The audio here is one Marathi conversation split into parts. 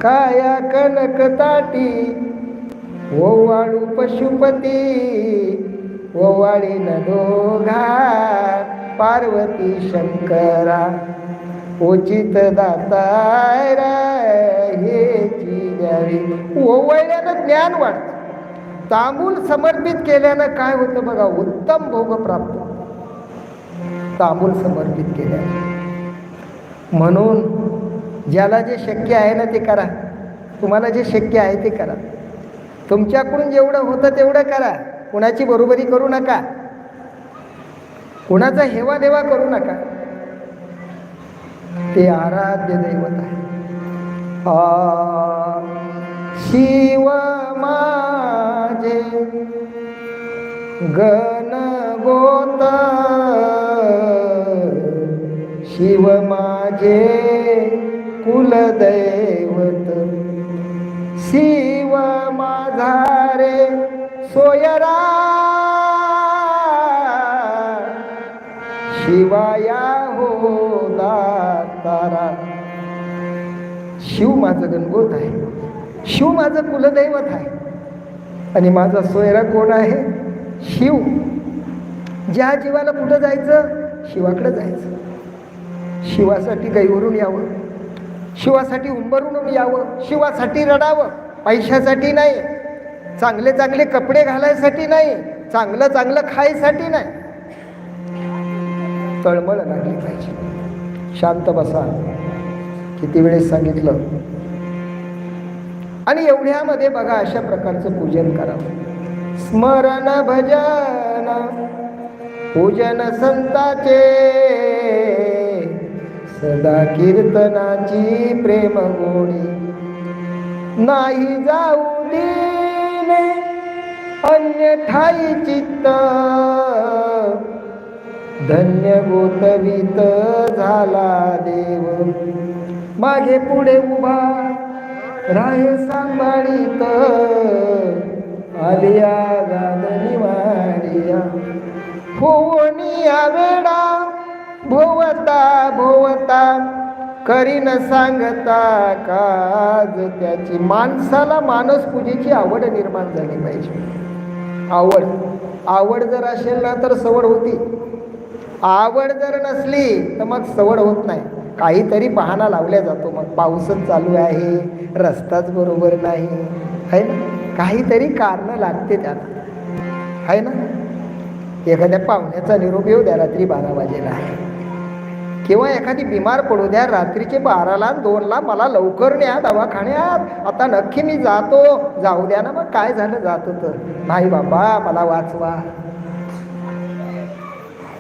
काया कनक ताटी ओवाळू पशुपती ओवाळी न दोघा पार्वती शंकरा उचित दातारा हेची द्यावी. ओवळल्यानं ज्ञान वाढतं. तांबूल समर्पित केल्यानं काय होतं बघा, उत्तम भोग प्राप्त. तांबूल समर्पित केल्यानं. म्हणून ज्याला जे शक्य आहे ना ते करा. तुम्हाला जे शक्य आहे ते करा. तुमच्याकडून जेवढं होतं तेवढं करा. कुणाची बरोबरी करू नका, कुणाचा हेवा देवा करू नका. ते आराध्य दैवत आहे. शिव माझे गणगोत शिव माझे कुलदैवत शिव माझा रे सोयरा शिवाया हो दातारा. शिव माझं गणगोत आहे, शिव माझं कुलदैवत आहे आणि माझा सोयरा कोण आहे? शिव. ज्या जीवाला कुठं जायचं? शिवाकडे जायचं. शिवासाठी गैवरून यावं, शिवासाठी उंबरून यावं, शिवासाठी रडावं. पैशासाठी नाही, चांगले चांगले कपडे घालायसाठी नाही, चांगलं चांगलं खायसाठी नाही. तळमळ लागली पाहिजे. शांत बसा. किती वेळेस सांगितलं. आणि एवढ्यामध्ये बघा अशा प्रकारचं पूजन करावं. स्मरण भजन पूजन संताचे सदा कीर्तनाची प्रेम गोडी नाही जाऊ देणे अन्य ठाई चित्त धन्य गोतवित झाला देव. मागे पुढे उभा राहे सांभाळीत आलिया गादनी वाडिया होनिया वेडा भोवता भोवता करीन सांगता काज त्याची. माणसाला मानस पूजेची आवड निर्माण झाली पाहिजे. आवड जर असेल ना तर सवड होती. आवड जर नसली तर मग सवड होत नाही. काहीतरी बहाणा लावल्या जातो. मग पाऊसच चालू आहे, रस्ताच बरोबर नाही आहे ना, काहीतरी कारण लागते त्याला आहे ना. एखाद्या पाहुण्याचा निरोप येऊ द्या रात्री 12 वाजेला, किंवा एखादी बिमार पडू द्या रात्रीचे 12ला 2ला, मला लवकर न्या दवाखान्यात, आता नक्की मी जातो. जाऊ द्या ना. मग काय झालं? जातो तर नाही बाबा मला वाचवा.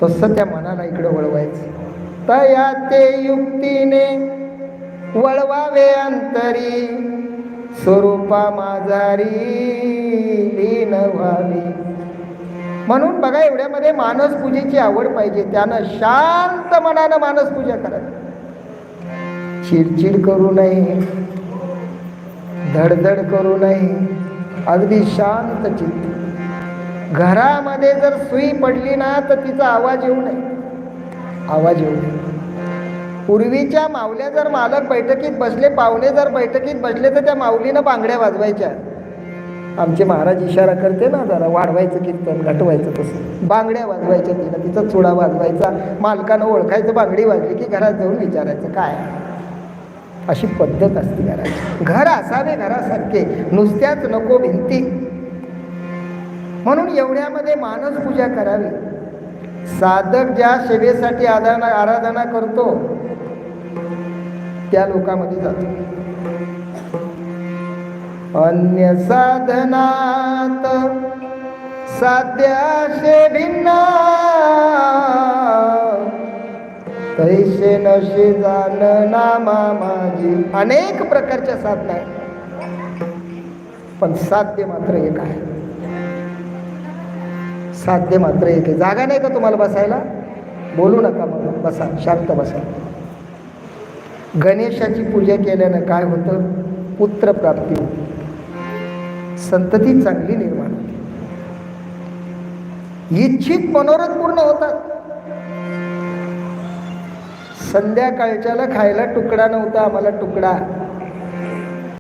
तसं त्या मनाला इकडे वळवायचं. तया ते युक्तीने वळवावे अंतरी स्वरूपा माझारी लीन व्हावी. म्हणून बघा एवढ्यामध्ये मानस पूजेची आवड पाहिजे. त्यानं शांत मनानं मानस पूजा करावी. चिडचिड करू नये, धडधड करू नये, अगदी शांत चित्त. घरामध्ये जर सुई पडली ना तर तिचा आवाज येऊ नये, आवाज येऊ नये. पूर्वीच्या माऊल्या जर मालक बैठकीत बसले, पाहुणे जर बैठकीत बसले तर त्या माऊलीनं बांगड्या वाजवायच्या. आमचे महाराज इशारा करते ना, जरा वाढवायचं कीर्तन, घटवायचं. तसं बांगड्या वाजवायच्या. तिला तिचा चुडा वाजवायचा. मालकानं ओळखायचं, बांगडी वाजली की घरात जाऊन विचारायचं काय. अशी पद्धत असते घराची. घर असावे घरासारखे, नुसत्याच नको भिंती. म्हणून एवढ्यामध्ये मानस पूजा करावी. साधक ज्या सेवेसाठी आराधना करतो त्या लोकांमध्ये जातो. अन्य साधनात साध्याशे भिन्न तैसे नशे जाण नामा माझी. अनेक प्रकारच्या साधना आहेत, पण साध्य मात्र एक आहे. साध्य मात्र एक आहे. जागा नाही का तुम्हाला बसायला? बोलू नका, मग बसा, शांत बसा. गणेशाची पूजा केल्यानं काय होतं? पुत्र प्राप्ती होते, संतती चांगली निर्माण होते, इच्छित मनोरथ पूर्ण होतात. संध्याकाळच्याला खायला तुकडा नव्हता आम्हाला, तुकडा